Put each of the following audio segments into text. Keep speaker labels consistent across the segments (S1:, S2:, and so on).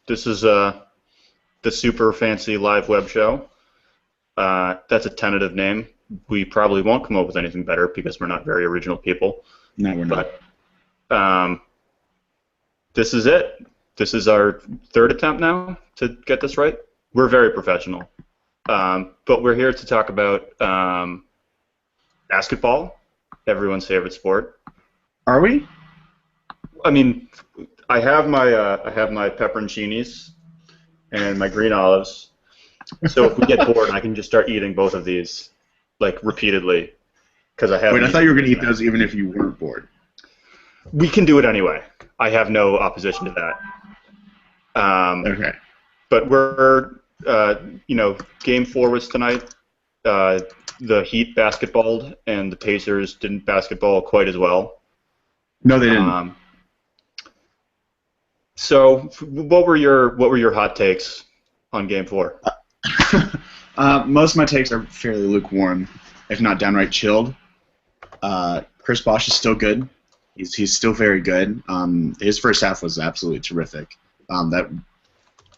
S1: This is the super fancy live web show. That's a tentative name. We probably won't come up with anything better because we're not very original people.
S2: No, we're not.
S1: But this is it. This is our third attempt now to get this right. We're very professional. But we're here to talk about basketball, everyone's favorite sport.
S2: Are we?
S1: I mean, I have my pepperoncinis and my green olives. So if we get bored, I can just start eating both of these like repeatedly because I have.
S2: Wait, I thought you were going to eat those even if you weren't bored.
S1: We can do it anyway. I have no opposition to that.
S2: Okay.
S1: But we're, Game 4 was tonight. The Heat basketballed, and the Pacers didn't basketball quite as well.
S2: No, they didn't.
S1: So, what were your hot takes on Game 4?
S2: Most of my takes are fairly lukewarm, if not downright chilled. Chris Bosh is still good. He's still very good. His first half was absolutely terrific. That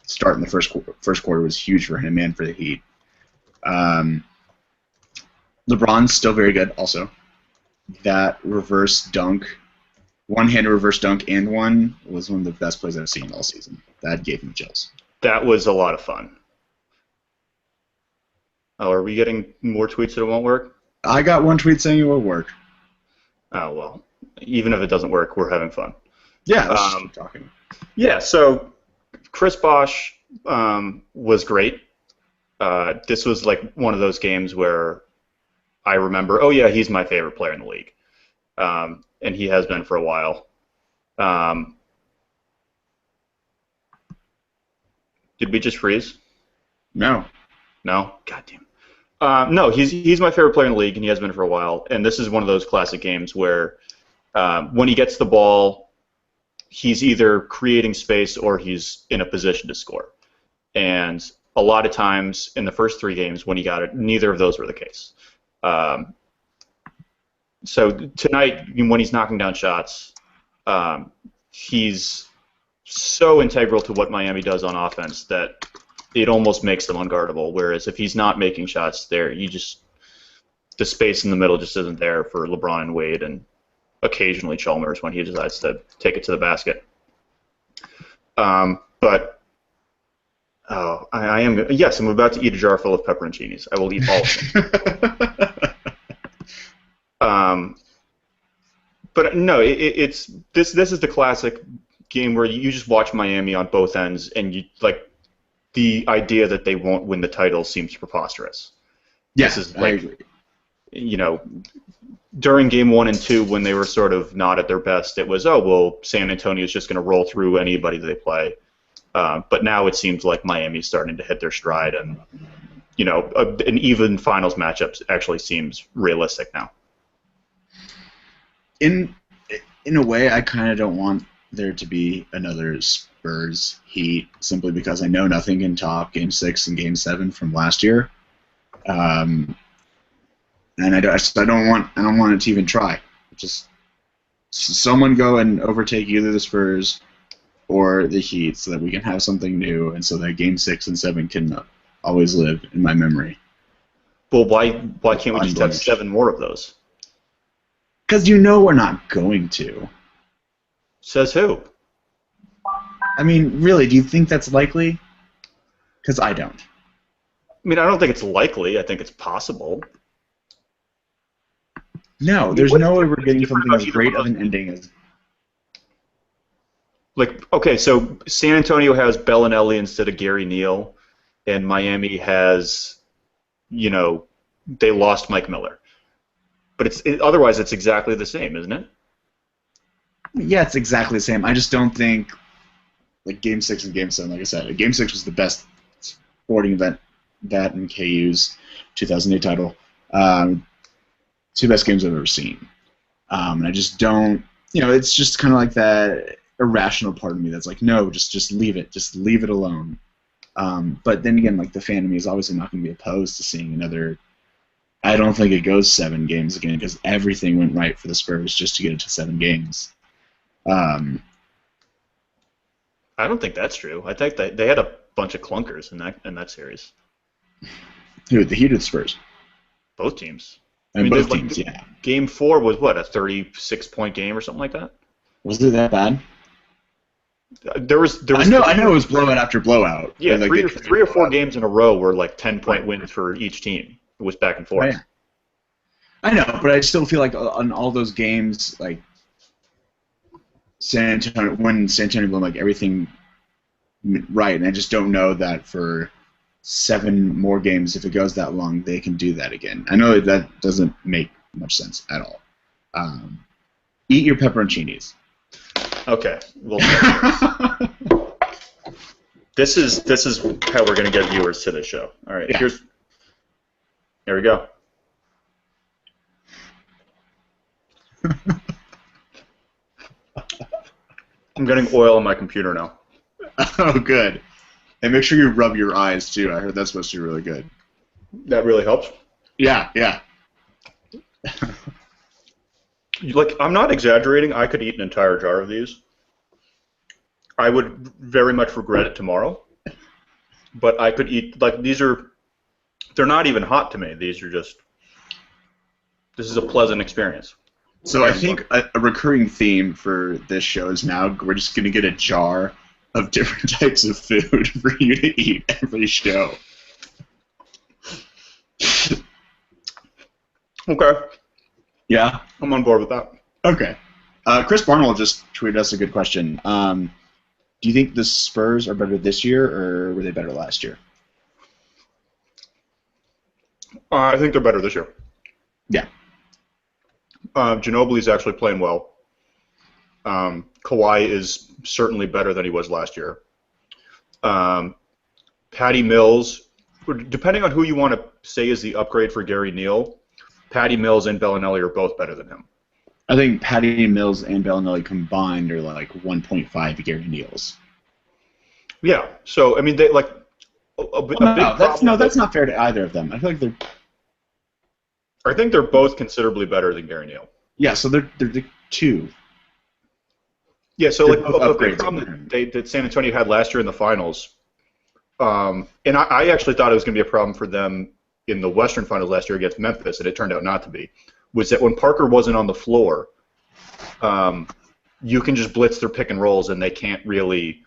S2: start in the first quarter was huge for him and for the Heat. LeBron's still very good also. That reverse dunk, one-handed reverse dunk and one, was one of the best plays I've seen all season. That gave me chills.
S1: That was a lot of fun. Oh, are we getting more tweets that it won't work?
S2: I got one tweet saying it will work.
S1: Oh, well, even if it doesn't work, we're having fun.
S2: Yeah, let's just keep talking.
S1: Yeah, so Chris Bosh was great. This was like one of those games where I remember, oh yeah, he's my favorite player in the league. And he has been for a while. Did we just freeze?
S2: No.
S1: No? God damn. No, he's my favorite player in the league, and he has been for a while. And this is one of those classic games where when he gets the ball, he's either creating space or he's in a position to score. And a lot of times in the first three games when he got it, neither of those were the case. So tonight, when he's knocking down shots, he's so integral to what Miami does on offense that it almost makes them unguardable. Whereas if he's not making shots there, the space in the middle just isn't there for LeBron and Wade, and occasionally Chalmers when he decides to take it to the basket. But I am. Yes, I'm about to eat a jar full of pepperoncinis. I will eat all of them. But no, it's this is the classic game where you just watch Miami on both ends, and you like the idea that they won't win the title seems preposterous.
S2: Yes, this is like, I agree.
S1: During Game 1 and 2, when they were sort of not at their best, it was, oh well, San Antonio's just going to roll through anybody they play. But now it seems like Miami's starting to hit their stride, and an even finals matchup actually seems realistic now.
S2: In a way, I kind of don't want there to be another Spurs Heat, simply because I know nothing can top Game 6 and Game 7 from last year, and I don't want it to even try. Just someone go and overtake either the Spurs or the Heat, so that we can have something new, and so that Game 6 and 7 can always live in my memory.
S1: Well, why can't we just have 7 more of those?
S2: Because we're not going to.
S1: Says who?
S2: I mean, really, do you think that's likely? Because I don't.
S1: I mean, I don't think it's likely. I think it's possible.
S2: No, there's no way we're getting something as great of an ending as...
S1: Like, okay, so San Antonio has Bellinelli instead of Gary Neal, and Miami has, they lost Mike Miller. But otherwise, it's exactly the same, isn't it?
S2: Yeah, it's exactly the same. I just don't think, like, Game 6 and Game 7, like I said, Game 6 was the best sporting event, that and KU's 2008 title. Two best games I've ever seen. And I just don't, it's just kind of like that irrational part of me that's like, no, just leave it. Just leave it alone. But then again, like, the fan of me is obviously not going to be opposed to seeing another... I don't think it goes 7 games again, because everything went right for the Spurs just to get it to 7 games.
S1: I I don't think that's true. I think they had a bunch of clunkers in that series.
S2: Who, the Heat or the Spurs?
S1: Both teams.
S2: And both teams, yeah.
S1: Game 4 was what, a 36-point game or something like that?
S2: Was it that bad?
S1: There was.
S2: I know it was blowout after blowout.
S1: Yeah,
S2: like
S1: three or four games in a row were like 10-point wins for each team. It was back and forth.
S2: Yeah. I know, but I still feel like on all those games, like San Antonio won like everything right, and I just don't know that for 7 more games, if it goes that long, they can do that again. I know that doesn't make much sense at all. Eat your pepperoncinis.
S1: Okay. Well, this is how we're gonna get viewers to this show. All right.
S2: Yeah.
S1: Here we go. I'm getting oil on my computer now.
S2: Oh, good. And make sure you rub your eyes too. I heard that's supposed to be really good.
S1: That really helps.
S2: Yeah, yeah.
S1: Like, I'm not exaggerating. I could eat an entire jar of these. I would very much regret it tomorrow. But I could eat, like, they're not even hot to me. These are just, this is a pleasant experience.
S2: So I think a recurring theme for this show is now we're just going to get a jar of different types of food for you to eat every show.
S1: Okay.
S2: Yeah?
S1: I'm on board with that.
S2: Okay. Chris Barnwell just tweeted us a good question. Do you think the Spurs are better this year, or were they better last year?
S1: I think they're better this year.
S2: Yeah.
S1: Ginobili's actually playing well. Kawhi is certainly better than he was last year. Patty Mills, depending on who you want to say is the upgrade for Gary Neal, Patty Mills and Bellinelli are both better than him.
S2: I think Patty Mills and Bellinelli combined are like 1.5 Gary Neals.
S1: Yeah. So I mean, they like
S2: that's not fair to either of them. I feel like
S1: I think they're both considerably better than Gary Neal.
S2: Yeah. So they're the two.
S1: Yeah. So
S2: they're
S1: like a big problem that San Antonio had last year in the finals, and I actually thought it was going to be a problem for them in the Western Finals last year against Memphis, and it turned out not to be. Was that when Parker wasn't on the floor, you can just blitz their pick and rolls, and they can't really,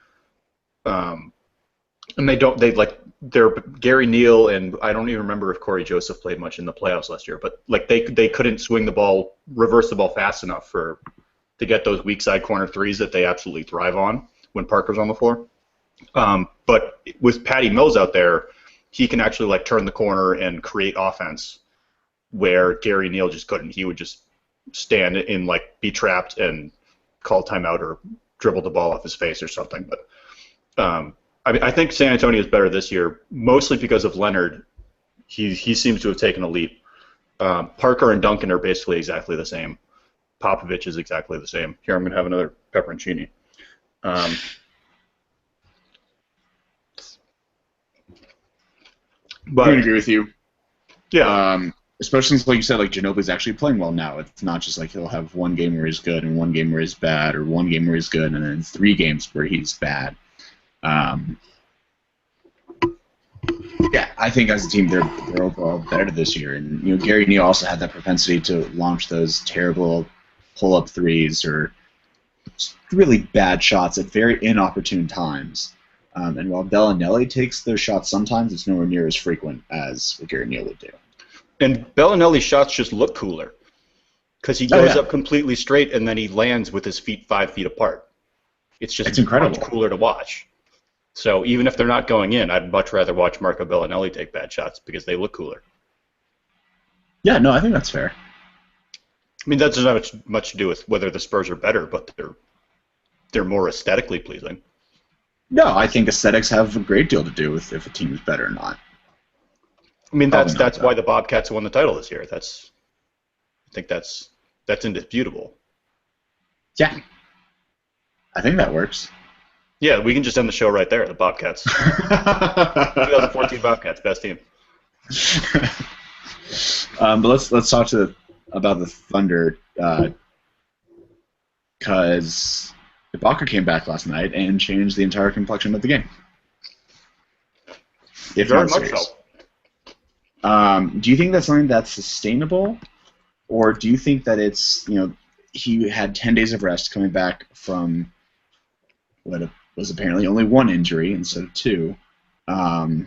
S1: and they're Gary Neal, and I don't even remember if Corey Joseph played much in the playoffs last year, but like they couldn't swing the ball, reverse the ball fast enough to get those weak side corner threes that they absolutely thrive on when Parker's on the floor. But with Patty Mills out there, he can actually like turn the corner and create offense where Gary Neal just couldn't. He would just stand in, like, be trapped and call timeout or dribble the ball off his face or something. But I think San Antonio is better this year, mostly because of Leonard. He seems to have taken a leap. Parker and Duncan are basically exactly the same. Popovich is exactly the same. Here, I'm going to have another pepperoncini. But
S2: I agree with you.
S1: Yeah.
S2: Especially since, like you said, like Ginobili's actually playing well now. It's not just like he'll have one game where he's good and one game where he's bad, or one game where he's good and then 3 games where he's bad. Yeah, I think as a team they're overall better this year. And Gary Neal also had that propensity to launch those terrible pull-up threes or really bad shots at very inopportune times. And while Bellinelli takes those shots sometimes, it's nowhere near as frequent as what Gary Neal would do. And
S1: Bellinelli's shots just look cooler because he goes up completely straight and then he lands with his feet 5 feet apart. It's incredible. Much cooler to watch. So even if they're not going in, I'd much rather watch Marco Bellinelli take bad shots because they look cooler.
S2: Yeah, no, I think that's fair.
S1: I mean, that doesn't have much to do with whether the Spurs are better, but they're more aesthetically pleasing.
S2: No, I think aesthetics have a great deal to do with if a team is better or not.
S1: I mean, that's why the Bobcats won the title this year. I think that's indisputable.
S2: Yeah, I think that works.
S1: Yeah, we can just end the show right there. The Bobcats, 2014 Bobcats, best team.
S2: But let's talk about the Thunder, because Ibaka came back last night and changed the entire complexion of the game. If
S1: Very
S2: not
S1: much
S2: serious.
S1: so.
S2: Do you think that's something that's sustainable, or do you think that it's, he had 10 days of rest coming back from what was apparently only one injury instead of two, but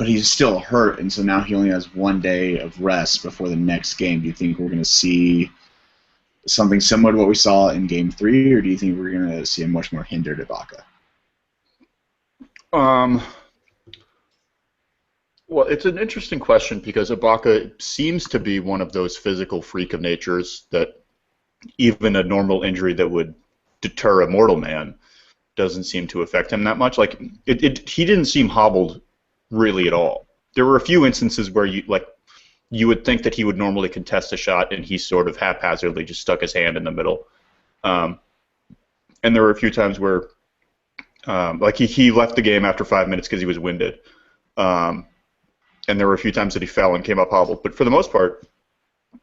S2: he's still hurt, and so now he only has 1 day of rest before the next game. Do you think we're going to see something similar to what we saw in Game 3, or do you think we're going to see a much more hindered Ibaka?
S1: Well, it's an interesting question because Ibaka seems to be one of those physical freak of natures that even a normal injury that would deter a mortal man doesn't seem to affect him that much. Like he didn't seem hobbled really at all. There were a few instances where you would think that he would normally contest a shot, and he sort of haphazardly just stuck his hand in the middle. And there were a few times where, he left the game after 5 minutes because he was winded. And there were a few times that he fell and came up hobbled. But for the most part,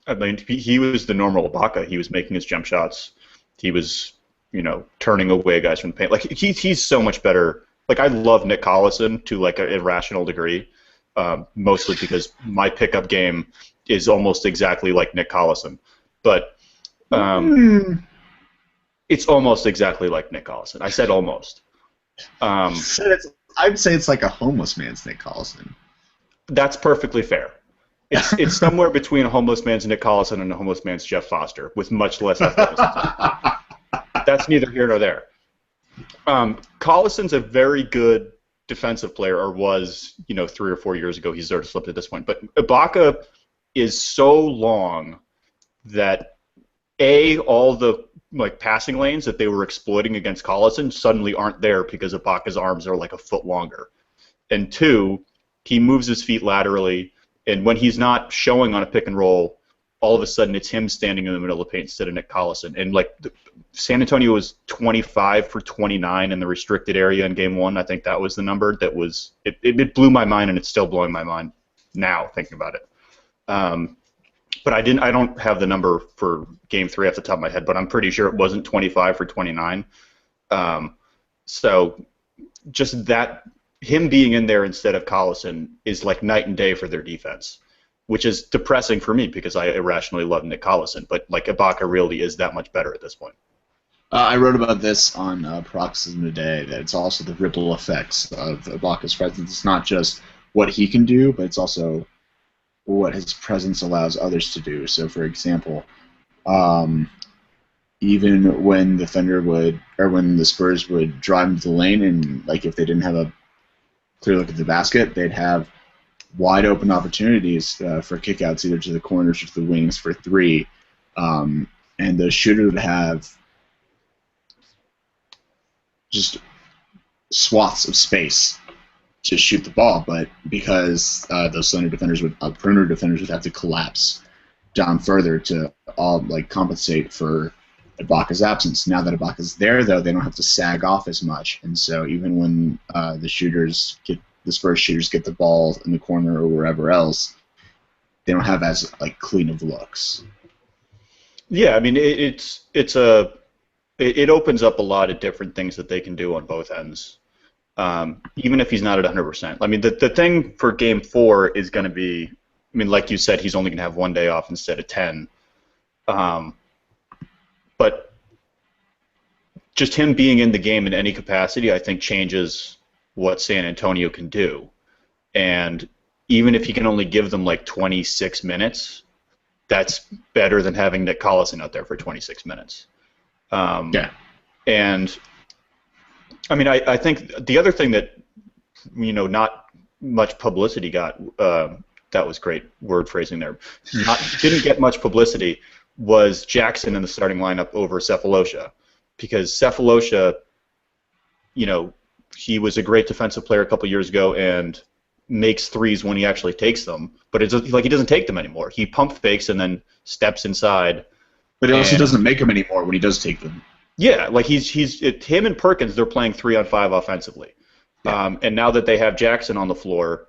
S1: I mean, he was the normal Ibaka. He was making his jump shots. He was, turning away guys from the paint. Like he's so much better. Like I love Nick Collison to like an irrational degree. Mostly because my pickup game is almost exactly like Nick Collison, but it's almost exactly like Nick Collison. I said almost.
S2: I'd say it's like a homeless man's Nick Collison.
S1: That's perfectly fair. It's somewhere between a homeless man's Nick Collison and a homeless man's Jeff Foster, with much less athleticism. That's neither here nor there. Collison's a very good defensive player, or was, 3 or 4 years ago. He's sort of slipped at this point. But Ibaka is so long that all the passing lanes that they were exploiting against Collison suddenly aren't there because Ibaka's arms are like a foot longer. And 2, he moves his feet laterally, and when he's not showing on a pick and roll, all of a sudden it's him standing in the middle of the paint instead of Nick Collison. And San Antonio was 25 for 29 in the restricted area in Game 1. I think that was the number. That was it blew my mind, and it's still blowing my mind now thinking about it. But I don't have the number for Game 3 off the top of my head, but I'm pretty sure it wasn't 25 for 29. So just that, him being in there instead of Collison is like night and day for their defense, which is depressing for me because I irrationally love Nick Collison, but Ibaka really is that much better at this point.
S2: I wrote about this on Paroxysm today, that it's also the ripple effects of Ibaka's presence. It's not just what he can do, but it's also what his presence allows others to do. So, for example, even when the Thunder when the Spurs would drive into the lane, and if they didn't have a clear look at the basket, they'd have wide open opportunities for kickouts, either to the corners or to the wings for 3, and the shooter would have just swaths of space to shoot the ball, but because those perimeter defenders would have to collapse down further to all compensate for Ibaka's absence. Now that Ibaka's there, though, they don't have to sag off as much, and so even when the Spurs shooters get the ball in the corner or wherever else, they don't have as clean of looks.
S1: Yeah, I mean it opens up a lot of different things that they can do on both ends, even if he's not at 100%. I mean, the thing for Game 4 is going to be, I mean, like you said, he's only going to have 1 day off instead of 10. But just him being in the game in any capacity, I think, changes what San Antonio can do. And even if he can only give them 26 minutes, that's better than having Nick Collison out there for 26 minutes.
S2: Yeah.
S1: And I mean, I think the other thing that not much publicity got, that was great word phrasing there, didn't get much publicity, was Jackson in the starting lineup over Cephalosha, because Cephalosha, he was a great defensive player a couple years ago and makes threes when he actually takes them, but it's he doesn't take them anymore. He pump fakes and then steps inside.
S2: But he also doesn't make them anymore when he does take them.
S1: Yeah, him and Perkins, they're playing 3-on-5 offensively. Yeah. And now that they have Jackson on the floor,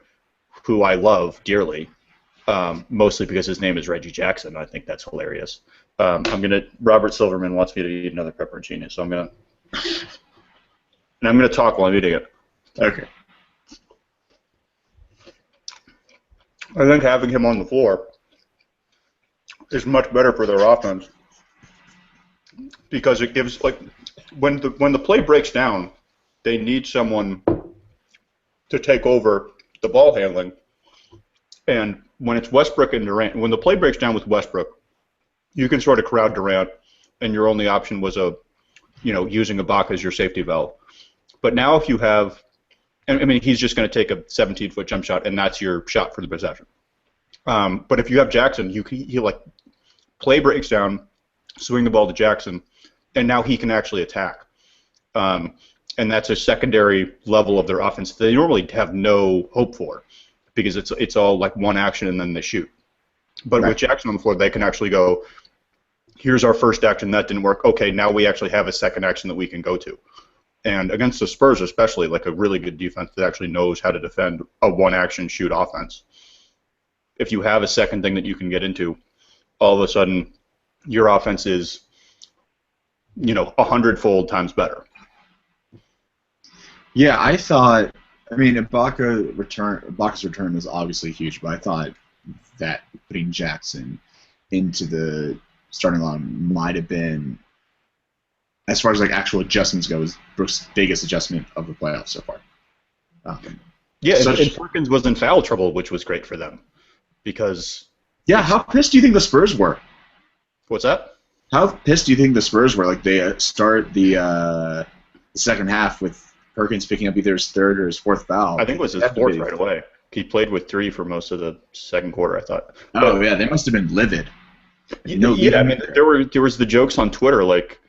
S1: who I love dearly, mostly because his name is Reggie Jackson, I think that's hilarious. Robert Silverman wants me to eat another pepperoncini, so I'm gonna talk while I'm eating it.
S2: Okay.
S1: I think having him on the floor is much better for their offense because it gives when the play breaks down, they need someone to take over the ball handling. And when it's Westbrook and Durant, when the play breaks down with Westbrook, you can sort of crowd Durant, and your only option was using Ibaka as your safety valve. But now if you have, I mean, he's just going to take a 17-foot jump shot, and that's your shot for the possession. But if you have Jackson, he play breaks down, swing the ball to Jackson, and now he can actually attack. And that's a secondary level of their offense they normally have no hope for, because it's all like one action and then they shoot. But with Jackson on the floor, they can actually go, here's our first action, that didn't work. Okay, now we actually have a second action that we can go to. And against the Spurs especially, like a really good defense that actually knows how to defend a one-action shoot offense. If you have a second thing that you can get into, all of a sudden your offense is, 100-fold times better.
S2: Yeah, I thought. I mean, Ibaka's return was obviously huge, but I thought that putting Jackson into the starting line might have been, as far as like actual adjustments go, was Brooks' biggest adjustment of the playoffs so far.
S1: And Perkins was in foul trouble, which was great for them, because.
S2: Yeah, how pissed do you think the Spurs were?
S1: What's that?
S2: How pissed do you think the Spurs were? Like they start the second half with Perkins picking up either his third or his fourth foul.
S1: I think it was his fourth right away. He played with 3 for most of the second quarter, I thought.
S2: Oh, yeah, they must have been livid.
S1: I mean, there was the jokes on Twitter, like,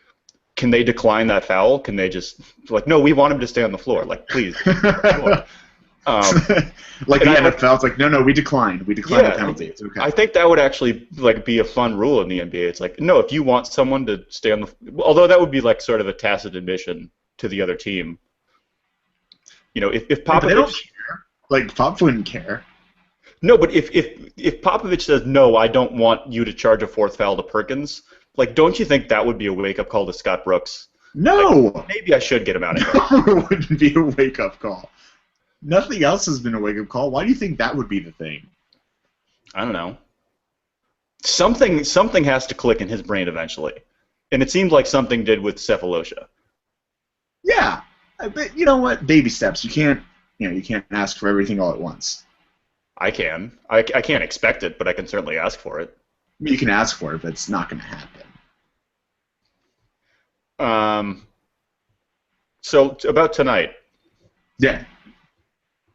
S1: can they decline that foul? Can they just, no, we want him to stay on the floor. Like, please.
S2: Like the NFL, it's like, no, we declined. We declined the penalty. It's okay.
S1: I think that would actually, be a fun rule in the NBA. It's like, no, if you want someone to stay on the floor, although that would be, sort of a tacit admission to the other team. If Popovich...
S2: They don't care. Pop wouldn't care.
S1: No, but if Popovich says, no, I don't want you to charge a fourth foul to Perkins, don't you think that would be a wake-up call to Scott Brooks?
S2: No!
S1: Maybe I should get him out of here.
S2: No, it wouldn't be a wake-up call. Nothing else has been a wake-up call. Why do you think that would be the thing?
S1: I don't know. Something has to click in his brain eventually. And it seemed like something did with Cephalosha.
S2: Yeah. But you know what? Baby steps. You can't ask for everything all at once.
S1: I can. I can't expect it, but I can certainly ask for it.
S2: You can ask for it, but it's not going to happen.
S1: So about tonight.
S2: Yeah.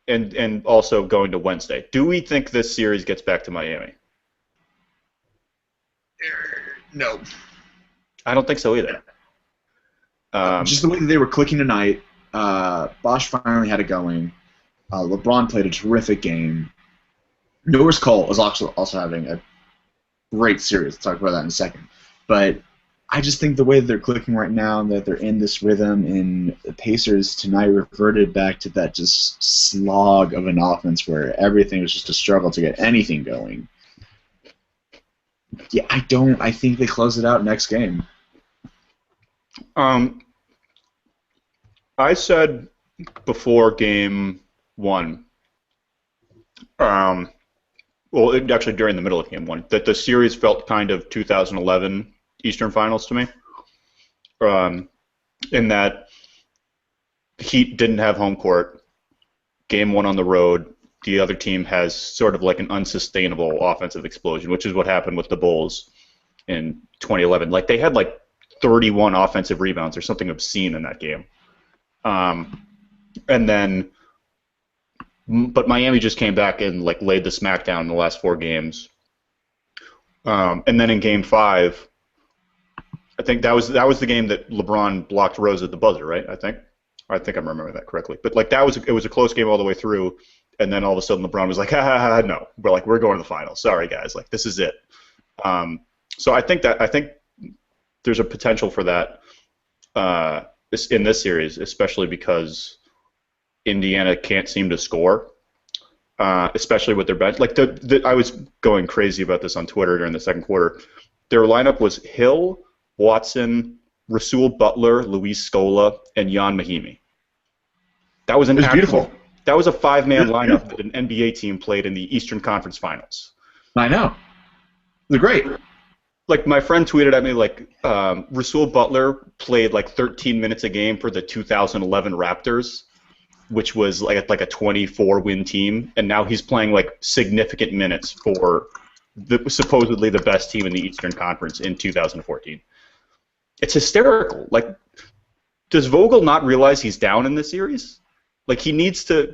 S1: And also going to Wednesday. Do we think this series gets back to Miami?
S2: No.
S1: I don't think so either.
S2: Just the way that they were clicking tonight, Bosch finally had it going. LeBron played a terrific game. Norris Cole is also having a great series. We'll talk about that in a second. But I just think the way that they're clicking right now and that they're in this rhythm, and the Pacers tonight reverted back to that just slog of an offense where everything was just a struggle to get anything going. Yeah, I think they close it out next game.
S1: I said before game 1, actually during the middle of game 1, that the series felt kind of 2011 Eastern Finals to me, in that Heat didn't have home court, game 1 on the road, the other team has sort of like an unsustainable offensive explosion, which is what happened with the Bulls in 2011. They had 31 offensive rebounds or something obscene in that game. But Miami just came back and laid the smackdown in the last 4 games. And then in game 5, I think that was the game that LeBron blocked Rose at the buzzer, right? I think I'm remembering that correctly. But it was a close game all the way through, and then all of a sudden LeBron was like, ha, no, we're going to the finals. Sorry guys, this is it. So I think there's a potential for that in this series, especially because Indiana can't seem to score, especially with their bench. I was going crazy about this on Twitter during the second quarter. Their lineup was Hill, Watson, Rasul Butler, Luis Scola, and Jan Mahimi. That was
S2: It was beautiful.
S1: That was a five-man
S2: It was
S1: lineup
S2: beautiful.
S1: that an NBA team played in the Eastern Conference Finals.
S2: I know. They're great.
S1: Like my friend tweeted at me, like Rasul Butler played like 13 minutes a game for the 2011 Raptors, which was like a 24-win team, and now he's playing like significant minutes for supposedly the best team in the Eastern Conference in 2014. It's hysterical. Like, does Vogel not realize he's down in this series? Like, he needs to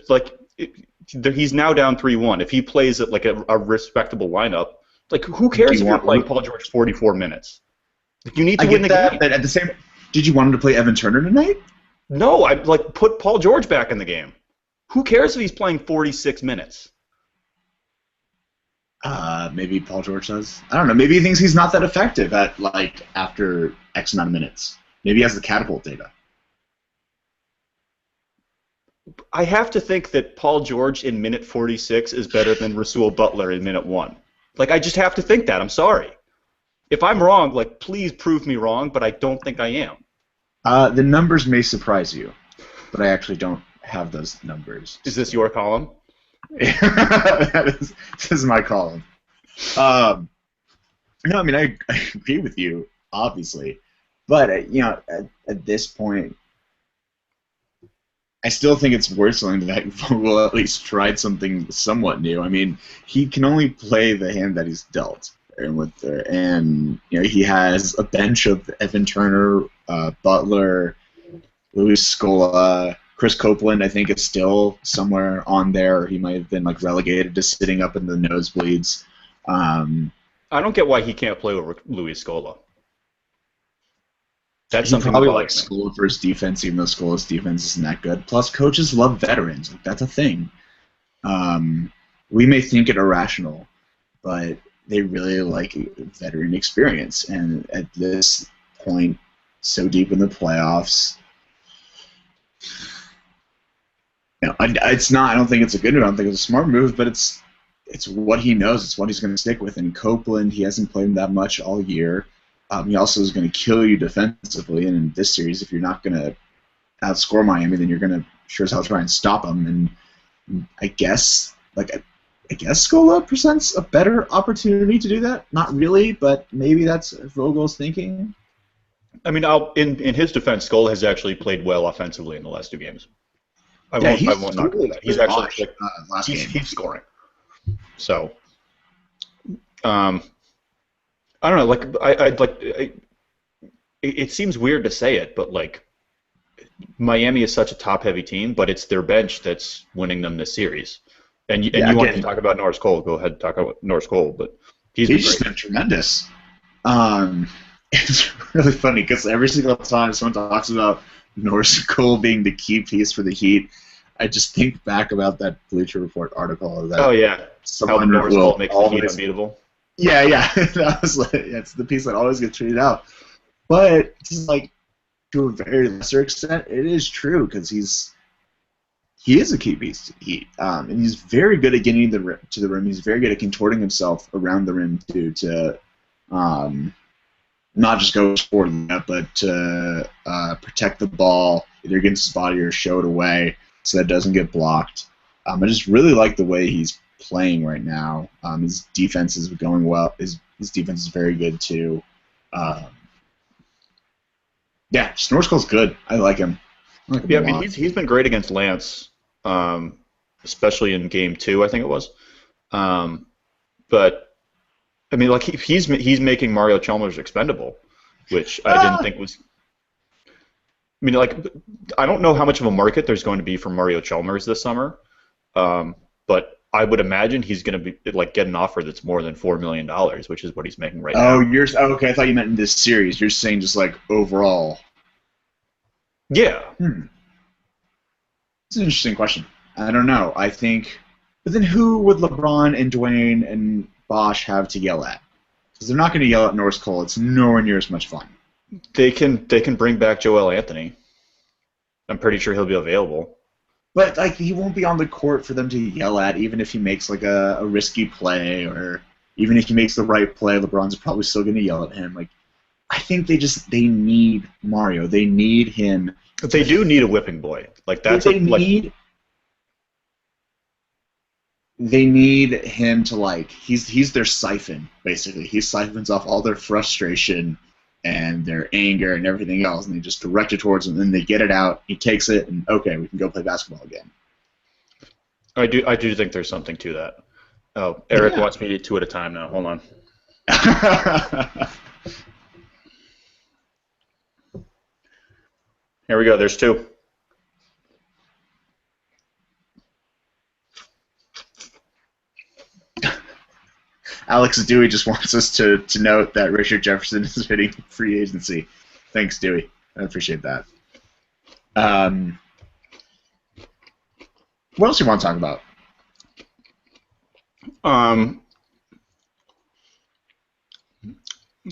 S1: he's now down 3-1. If he plays at like a respectable lineup, like who cares if you're playing Paul George 44 minutes? Like, you need to win the game.
S2: But at the same, did you want him to play Evan Turner tonight?
S1: No, I'd like put Paul George back in the game. Who cares if he's playing 46 minutes?
S2: Maybe Paul George does. I don't know. Maybe he thinks he's not that effective at like after X amount of minutes. Maybe he has the catapult data.
S1: I have to think that Paul George in minute 46 is better than Rasul Butler in minute 1. Like, I just have to think that. I'm sorry. If I'm wrong, like, please prove me wrong, but I don't think I am.
S2: The numbers may surprise you, but I actually don't have those numbers.
S1: Is this your column?
S2: This is my column. No, I mean, I agree with you, obviously. But, at this point, I still think it's worth something that Vogel at least tried something somewhat new. I mean, he can only play the hand that he's dealt. And he has a bench of Evan Turner, Butler, Luis Scola, Chris Copeland. I think is still somewhere on there. He might have been like relegated to sitting up in the nosebleeds.
S1: I don't get why he can't play with Luis Scola. That's
S2: He
S1: something
S2: probably
S1: that
S2: likes Scola for his defense, even though Scola's defense isn't that good. Plus, coaches love veterans. Like, that's a thing. We may think it irrational, but they really like veteran experience. And at this point, so deep in the playoffs, it's not. I don't think it's a good move. I don't think it's a smart move, but it's what he knows. It's what he's going to stick with. And Copeland, he hasn't played him that much all year. He also is going to kill you defensively. And in this series, if you're not going to outscore Miami, then you're going to sure as hell try and stop them. And I guess Scola presents a better opportunity to do that. Not really, but maybe that's Vogel's thinking.
S1: I mean, in his defense, Scola has actually played well offensively in the last 2 games. I won't knock that. He's actually he's scoring. So, I don't know. Like it seems weird to say it, but like Miami is such a top-heavy team, but it's their bench that's winning them this series. And you wanted to talk about Norris Cole. Go ahead and talk about Norris Cole, but he's
S2: just been tremendous. It's really funny because every single time someone talks about Norris Cole being the key piece for the Heat, I just think back about that Bleacher Report article. That
S1: oh yeah, how Norris Cole makes the Heat unbeatable.
S2: Yeah. That was it's the piece that always gets tweeted out. But just like to a very lesser extent, it is true because he is a key piece to the Heat, and he's very good at getting to the rim. He's very good at contorting himself around the rim too, to not just go forward, but to protect the ball either against his body or show it away so that it doesn't get blocked. I just really like the way he's playing right now. His defense is going well. His defense is very good too. Norris Cole's good. I like him.
S1: Yeah, I mean he's been great against Lance, especially in Game 2, I think it was. But I mean, like he's making Mario Chalmers expendable, which I didn't think was. I mean, like I don't know how much of a market there's going to be for Mario Chalmers this summer, but I would imagine he's going to be like get an offer that's more than $4 million, which is what he's making right now.
S2: Okay. I thought you meant in this series. You're saying just like overall.
S1: Yeah.
S2: It's an interesting question. I don't know. I think, but then who would LeBron and Dwayne and Bosch have to yell at? Because they're not going to yell at Norris Cole. It's nowhere near as much fun.
S1: They can bring back Joel Anthony. I'm pretty sure he'll be available.
S2: But like he won't be on the court for them to yell at, even if he makes like a risky play or Even if he makes the right play, LeBron's probably still going to yell at him. Like, I think they need Mario. They need him.
S1: They do need a whipping boy. Like that's
S2: They need him to he's their siphon basically. He siphons off all their frustration and their anger and everything else, and they just direct it towards him. And then they get it out. He takes it, and okay, we can go play basketball again.
S1: I do think there's something to that. Oh, Eric wants me to 2 at a time now. Hold on. Here we go. There's 2.
S2: Alex Dewey just wants us to note that Richard Jefferson is hitting free agency. Thanks, Dewey. I appreciate that. What else do you want to talk about?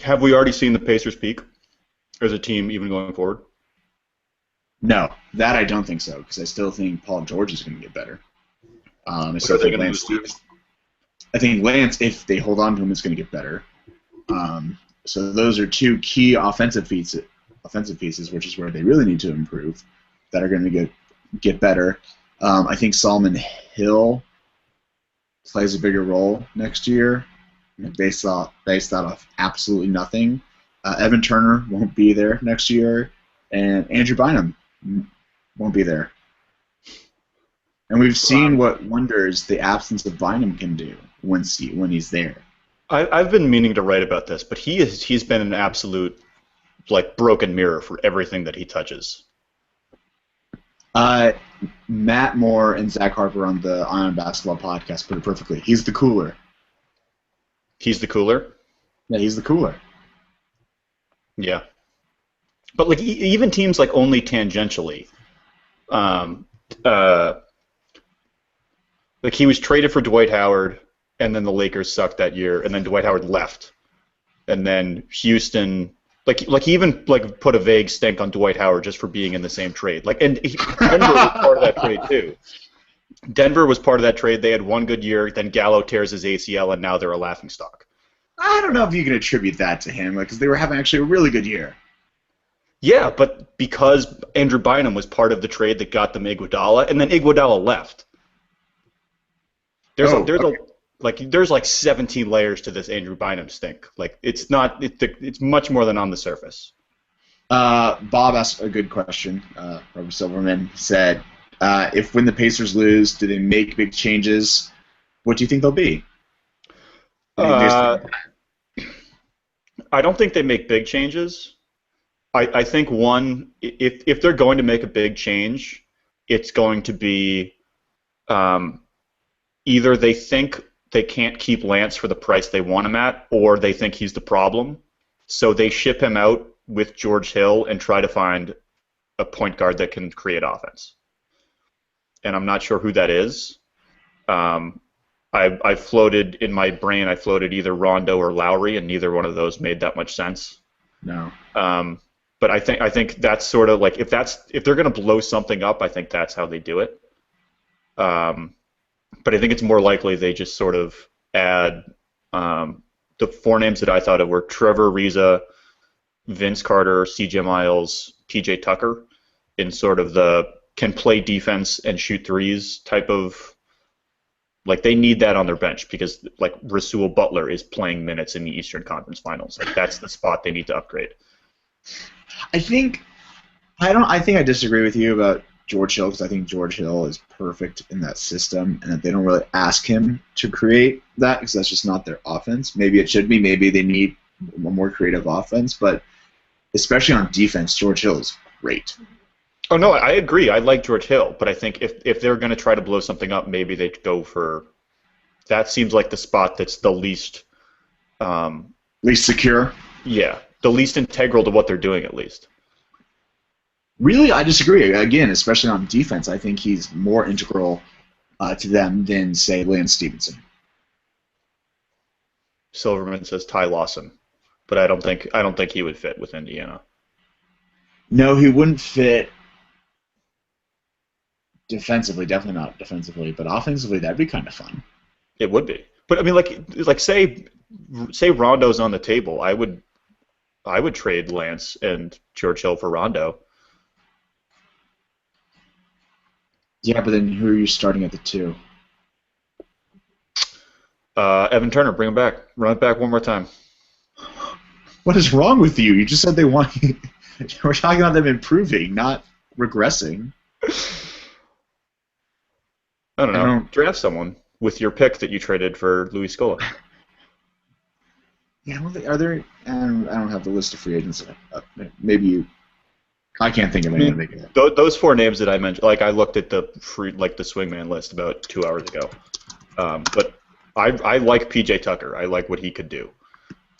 S1: Have we already seen the Pacers peak as a team even going forward?
S2: No, that I don't think so, because I still think Paul George is going to get better. I think Lance, if they hold on to him, is going to get better. So those are 2 key offensive pieces, which is where they really need to improve, that are going to get better. I think Solomon Hill plays a bigger role next year, based out of absolutely nothing. Evan Turner won't be there next year, and Andrew Bynum won't be there. And we've seen what wonders the absence of Bynum can do when he's there.
S1: I've been meaning to write about this, but he's been an absolute broken mirror for everything that he touches.
S2: Matt Moore and Zach Harper on the Ion Basketball podcast put it perfectly. He's the cooler.
S1: He's the cooler?
S2: Yeah, he's the cooler.
S1: Yeah. But even teams only tangentially, he was traded for Dwight Howard, and then the Lakers sucked that year, and then Dwight Howard left, and then Houston, he even put a vague stink on Dwight Howard just for being in the same trade. And Denver was part of that trade too. Denver was part of that trade. They had one good year, then Gallo tears his ACL, and now they're a laughingstock.
S2: I don't know if you can attribute that to him, because they were having actually a really good year.
S1: Yeah, but because Andrew Bynum was part of the trade that got them Iguodala, and then Iguodala left. There's 17 layers to this Andrew Bynum stink. It's much more than on the surface.
S2: Bob asked a good question. Robert Silverman said, if when the Pacers lose, do they make big changes? What do you think they'll be?
S1: I don't think they make big changes. I think if they're going to make a big change, it's going to be either they think they can't keep Lance for the price they want him at, or they think he's the problem, so they ship him out with George Hill and try to find a point guard that can create offense. And I'm not sure who that is. I floated in my brain. I floated either Rondo or Lowry, and neither one of those made that much sense.
S2: No.
S1: But I think that's sort of if they're going to blow something up, I think that's how they do it. But I think it's more likely they just sort of add the 4 names that I thought of were Trevor Ariza, Vince Carter, C.J. Miles, P.J. Tucker, in sort of the can play defense and shoot threes type of. They need that on their bench because Rasul Butler is playing minutes in the Eastern Conference Finals. That's the spot they need to upgrade.
S2: I think I disagree with you about George Hill, because I think George Hill is perfect in that system, and that they don't really ask him to create that because that's just not their offense. Maybe it should be. Maybe they need a more creative offense, but especially on defense, George Hill is great.
S1: Oh no, I agree. I like George Hill, but I think if they're going to try to blow something up, maybe they go for. That seems like the spot that's the least.
S2: Least secure.
S1: Yeah, the least integral to what they're doing, at least.
S2: Really, I disagree. Again, especially on defense, I think he's more integral to them than, say, Lance Stevenson.
S1: Silverman says Ty Lawson, but I don't think he would fit with Indiana.
S2: No, he wouldn't fit defensively. Definitely not defensively, but offensively, that'd be kind of fun.
S1: It would be. But I mean, say say Rondo's on the table, I would trade Lance and George Hill for Rondo.
S2: Yeah, but then who are you starting at the 2?
S1: Evan Turner, bring him back. Run it back one more time.
S2: What is wrong with you? You just said they want. We're talking about them improving, not regressing.
S1: I don't know. Draft someone with your pick that you traded for Luis Scola.
S2: Yeah, I don't think, are there? I don't have the list of free agents. Maybe you. I can't think of anything.
S1: Those 4 names that I mentioned, like I looked at the the swingman list about 2 hours ago. But I like PJ Tucker. I like what he could do.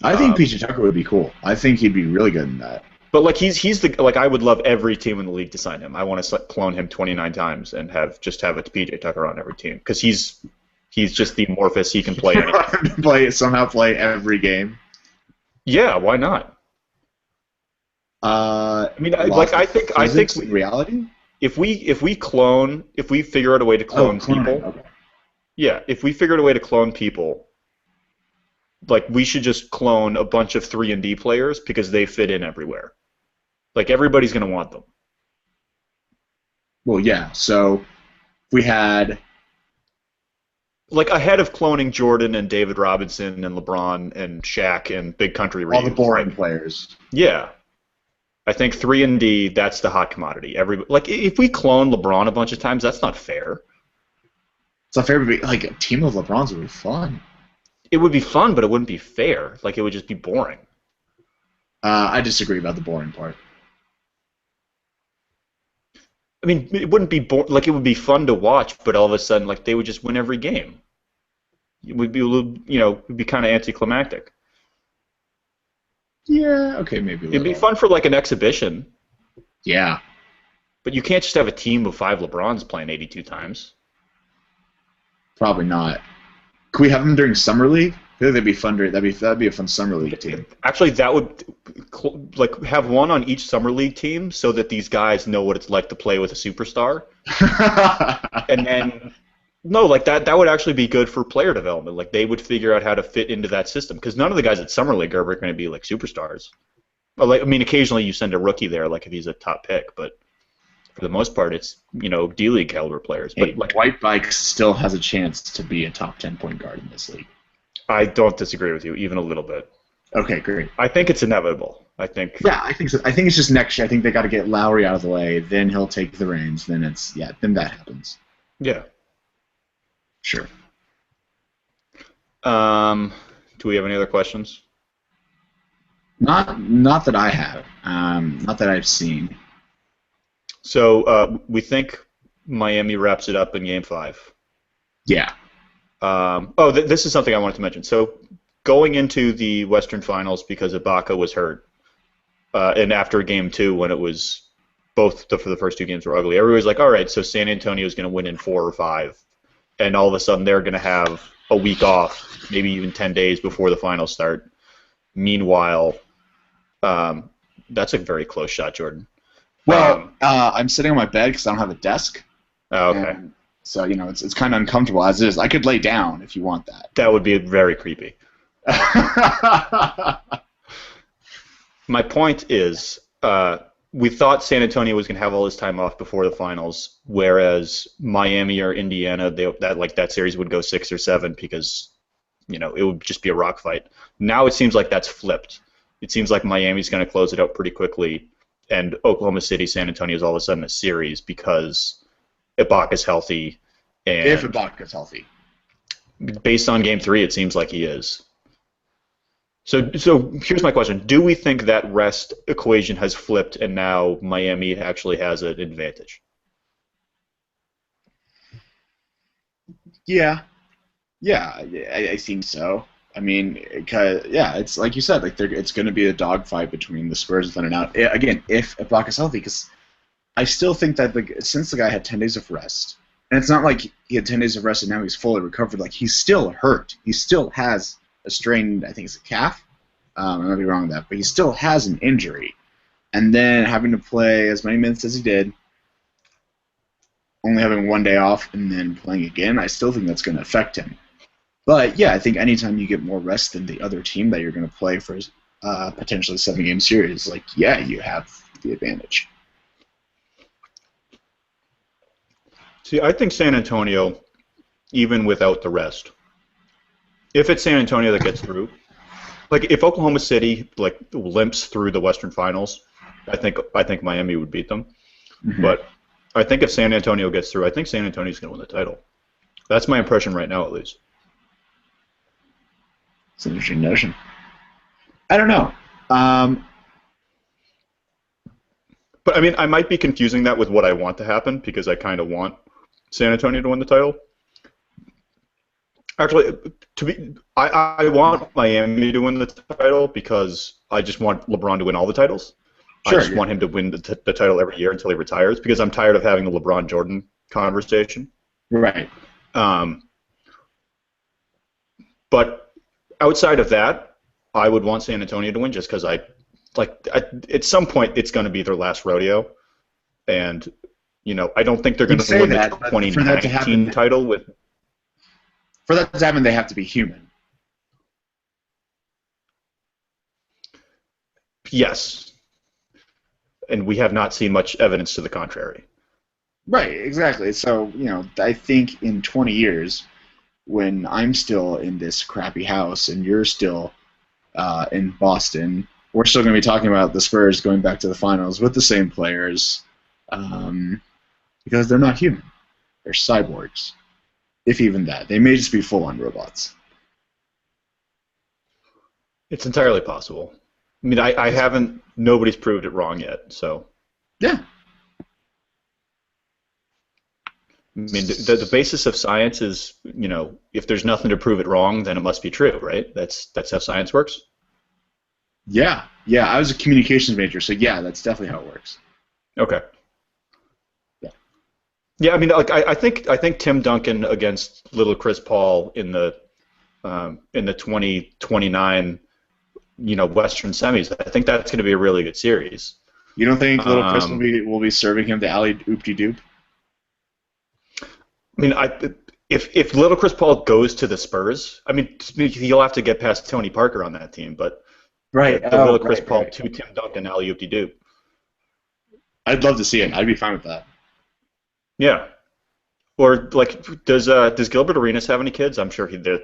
S2: I think PJ Tucker would be cool. I think he'd be really good in that.
S1: But like he's the I would love every team in the league to sign him. I want to clone him 29 times and have a PJ Tucker on every team because he's just the amorphous. He can play anything.
S2: Somehow play every game.
S1: Yeah, why not? I think
S2: reality.
S1: If we figure out a way to clone people,
S2: okay.
S1: Yeah, if we figured a way to clone people, like we should just clone a bunch of 3-and-D players because they fit in everywhere. Like everybody's gonna want them.
S2: Well, yeah. So we had
S1: like ahead of cloning Jordan and David Robinson and LeBron and Shaq and Big Country Reeves.
S2: All the boring players.
S1: Yeah. I think 3-and-D, that's the hot commodity. If we clone LeBron a bunch of times, that's not fair.
S2: It's not fair, but like a team of LeBrons would be fun.
S1: It would be fun, but it wouldn't be fair. Like it would just be boring.
S2: I disagree about the boring part.
S1: I mean, it wouldn't be it would be fun to watch, but all of a sudden, like they would just win every game. It would be a little, it would be kind of anticlimactic.
S2: Yeah, okay, maybe.
S1: It'd be fun for like an exhibition.
S2: Yeah. But
S1: you can't just have a team of 5 LeBrons playing 82 times.
S2: Probably not. Could we have them during summer league? I think that'd be fun. That'd be a fun summer league team.
S1: Actually, that would have one on each summer league team, so that these guys know what it's like to play with a superstar. And then, that would actually be good for player development. Like they would figure out how to fit into that system because none of the guys at summer league are going to be like superstars. Well, occasionally you send a rookie there, like if he's a top pick, but for the most part, it's D League caliber players.
S2: Hey, but White Bikes still has a chance to be a top 10 point guard in this league.
S1: I don't disagree with you even a little bit.
S2: Okay, great.
S1: I think it's inevitable. I think.
S2: Yeah, I think so. I think it's just next year. I think they got to get Lowry out of the way. Then he'll take the reins. Then then that happens.
S1: Yeah.
S2: Sure.
S1: Do we have any other questions?
S2: Not that I have. Not that I've seen.
S1: So we think Miami wraps it up in Game 5.
S2: Yeah.
S1: This is something I wanted to mention. So going into the Western Finals because Ibaka was hurt, and after Game 2 when it was for the first 2 games were ugly, everybody's like, all right, so San Antonio is going to win in 4 or 5, and all of a sudden they're going to have a week off, maybe even 10 days before the finals start. Meanwhile, that's a very close shot, Jordan.
S2: Well, I'm sitting on my bed because I don't have a desk.
S1: Oh, okay.
S2: So, it's kind of uncomfortable as it is. I could lay down if you want that.
S1: That would be very creepy. My point is, we thought San Antonio was going to have all this time off before the finals, whereas Miami or Indiana, that series would go 6 or 7 because, it would just be a rock fight. Now it seems like that's flipped. It seems like Miami's going to close it out pretty quickly, and Oklahoma City, San Antonio is all of a sudden a series because Ibaka's healthy. And
S2: if Ibaka's healthy.
S1: Based on Game 3, it seems like he is. So here's my question. Do we think that rest equation has flipped and now Miami actually has an advantage?
S2: Yeah. Yeah, I think so. I mean, it's like you said, it's going to be a dogfight between the Spurs and Thunder. Now, again, if Ibaka's healthy, because I still think that since the guy had 10 days of rest, and it's not like he had 10 days of rest and now he's fully recovered, like he's still hurt. He still has a strained, I think it's a calf. I might be wrong with that, but he still has an injury. And then having to play as many minutes as he did, only having 1 day off, and then playing again, I still think that's going to affect him. But yeah, I think anytime you get more rest than the other team that you're going to play for potentially 7-game series, like yeah, you have the advantage.
S1: See, I think San Antonio, even without the rest, if it's San Antonio that gets through, like if Oklahoma City like limps through the Western Finals, I think Miami would beat them.
S2: Mm-hmm.
S1: But I think if San Antonio gets through, I think San Antonio's going to win the title. That's my impression right now, at least.
S2: It's an interesting notion. I don't know.
S1: But I mean, I might be confusing that with what I want to happen because I kind of want San Antonio to win the title. Actually, I want Miami to win the title because I just want LeBron to win all the titles.
S2: Sure,
S1: I just want him to win the title every year until he retires because I'm tired of having the LeBron Jordan conversation.
S2: Right.
S1: But outside of that, I would want San Antonio to win just because at some point it's going to be their last rodeo, and I don't think they're going to win the 2019 title with.
S2: For that to happen, they have to be human.
S1: Yes. And we have not seen much evidence to the contrary.
S2: Right, exactly. So, I think in 20 years, when I'm still in this crappy house and you're still in Boston, we're still going to be talking about the Spurs going back to the finals with the same players because they're not human. They're cyborgs. If even that. They may just be full-on robots.
S1: It's entirely possible. I mean, I haven't. Nobody's proved it wrong yet, so.
S2: Yeah.
S1: I mean, the basis of science is, if there's nothing to prove it wrong, then it must be true, right? That's how science works.
S2: Yeah. I was a communications major, so yeah, that's definitely how it works.
S1: Okay. Yeah, I mean, I think Tim Duncan against little Chris Paul in the 2029 Western semis. I think that's going to be a really good series.
S2: You don't think little Chris will be serving him the alley oopty doop?
S1: I mean, if little Chris Paul goes to the Spurs, I mean, he'll have to get past Tony Parker on that team, but
S2: right,
S1: the little Chris Paul to Tim Duncan alley oopty doop.
S2: I'd love to see it. I'd be fine with that.
S1: Yeah. Or does Gilbert Arenas have any kids? I'm sure they're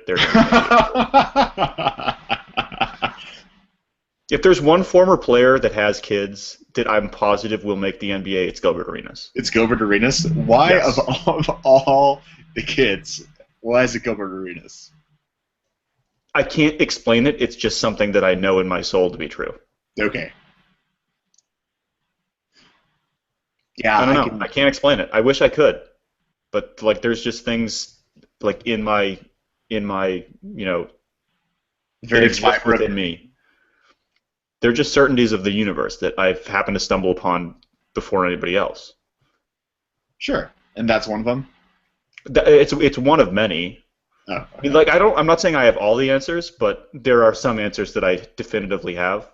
S1: If there's one former player that has kids that I'm positive will make the NBA, it's Gilbert Arenas.
S2: It's Gilbert Arenas? Why, yes. of all the kids, why is it Gilbert Arenas?
S1: I can't explain it. It's just something that I know in my soul to be true.
S2: Okay. Yeah,
S1: I don't know. I can't explain it. I wish I could, but there's just things in my very within me. They're just certainties of the universe that I've happened to stumble upon before anybody else.
S2: Sure, and that's one of them.
S1: It's one of many.
S2: Oh, okay.
S1: I mean, I'm not saying I have all the answers, but there are some answers that I definitively have,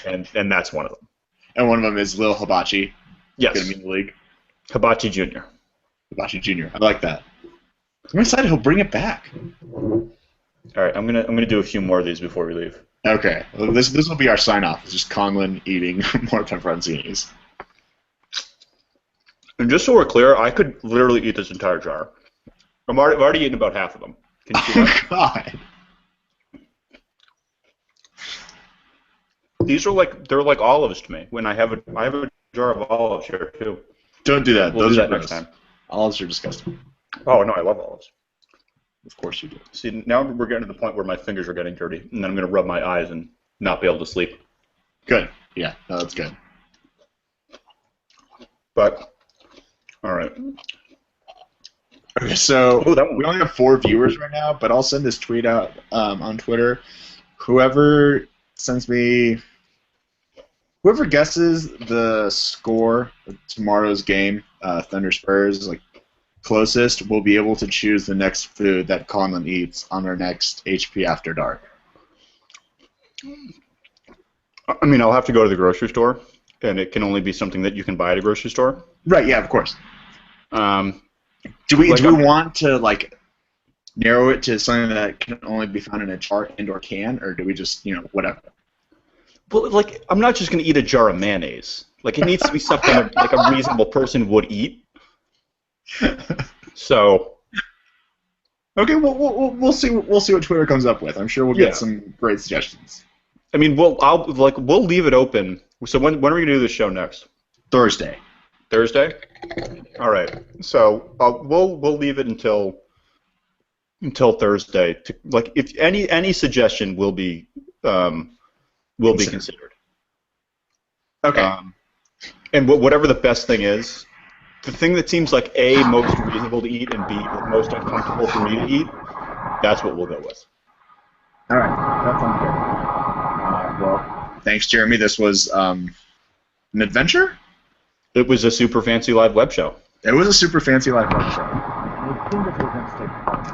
S1: and that's one of them.
S2: And one of them is Lil Hibachi.
S1: Yes.
S2: Going to be in the league.
S1: Hibachi Jr.
S2: Hibachi Jr. I like that. I'm excited he'll bring it back.
S1: All right, I'm gonna do a few more of these before we leave.
S2: Okay, well, this will be our sign off. It's just Conlon eating more pepperoncinis.
S1: And just so we're clear, I could literally eat this entire jar. I've already eaten about half of them. Can you see that?
S2: God.
S1: These are they're like olives to me. When I have a jar of olives here too.
S2: Don't do that.
S1: We'll
S2: Those
S1: do
S2: are
S1: that
S2: gross.
S1: next time.
S2: Olives are disgusting.
S1: Oh no, I love olives.
S2: Of course you do.
S1: See, now we're getting to the point where my fingers are getting dirty, and then I'm going to rub my eyes and not be able to sleep.
S2: Good. Yeah, no, that's good.
S1: But, all right.
S2: Okay, so we only have 4 viewers right now, but I'll send this tweet out on Twitter. Whoever guesses the score of tomorrow's game, Thunder Spurs, closest will be able to choose the next food that Conlon eats on our next HP After Dark.
S1: I mean, I'll have to go to the grocery store, and it can only be something that you can buy at a grocery store.
S2: Right, yeah, of course. Do we want to, narrow it to something that can only be found in a jar and/or can, or do we just, whatever?
S1: Well, like, I'm not just gonna eat a jar of mayonnaise. Like, it needs to be something like a reasonable person would eat. So,
S2: Okay, we'll see. We'll see what Twitter comes up with. I'm sure we'll get
S1: yeah.
S2: some great suggestions.
S1: I mean, we'll leave it open. So when are we gonna do the show next?
S2: Thursday.
S1: Thursday. All right. So we'll leave it until Thursday. Like, if any suggestion will be considered.
S2: Okay.
S1: And whatever the best thing is, the thing that seems like A, most reasonable to eat, and B, most uncomfortable for me to eat, that's what we'll go with.
S2: All right. That sounds good. Well, thanks, Jeremy. This was an adventure.
S1: It was a super fancy live web show.
S2: It was a super fancy live web show. I think this was going to take part.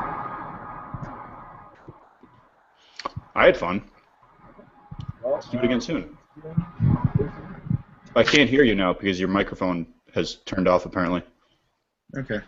S1: I had fun. Let's do it again soon. I can't hear you now because your microphone has turned off, apparently.
S2: Okay.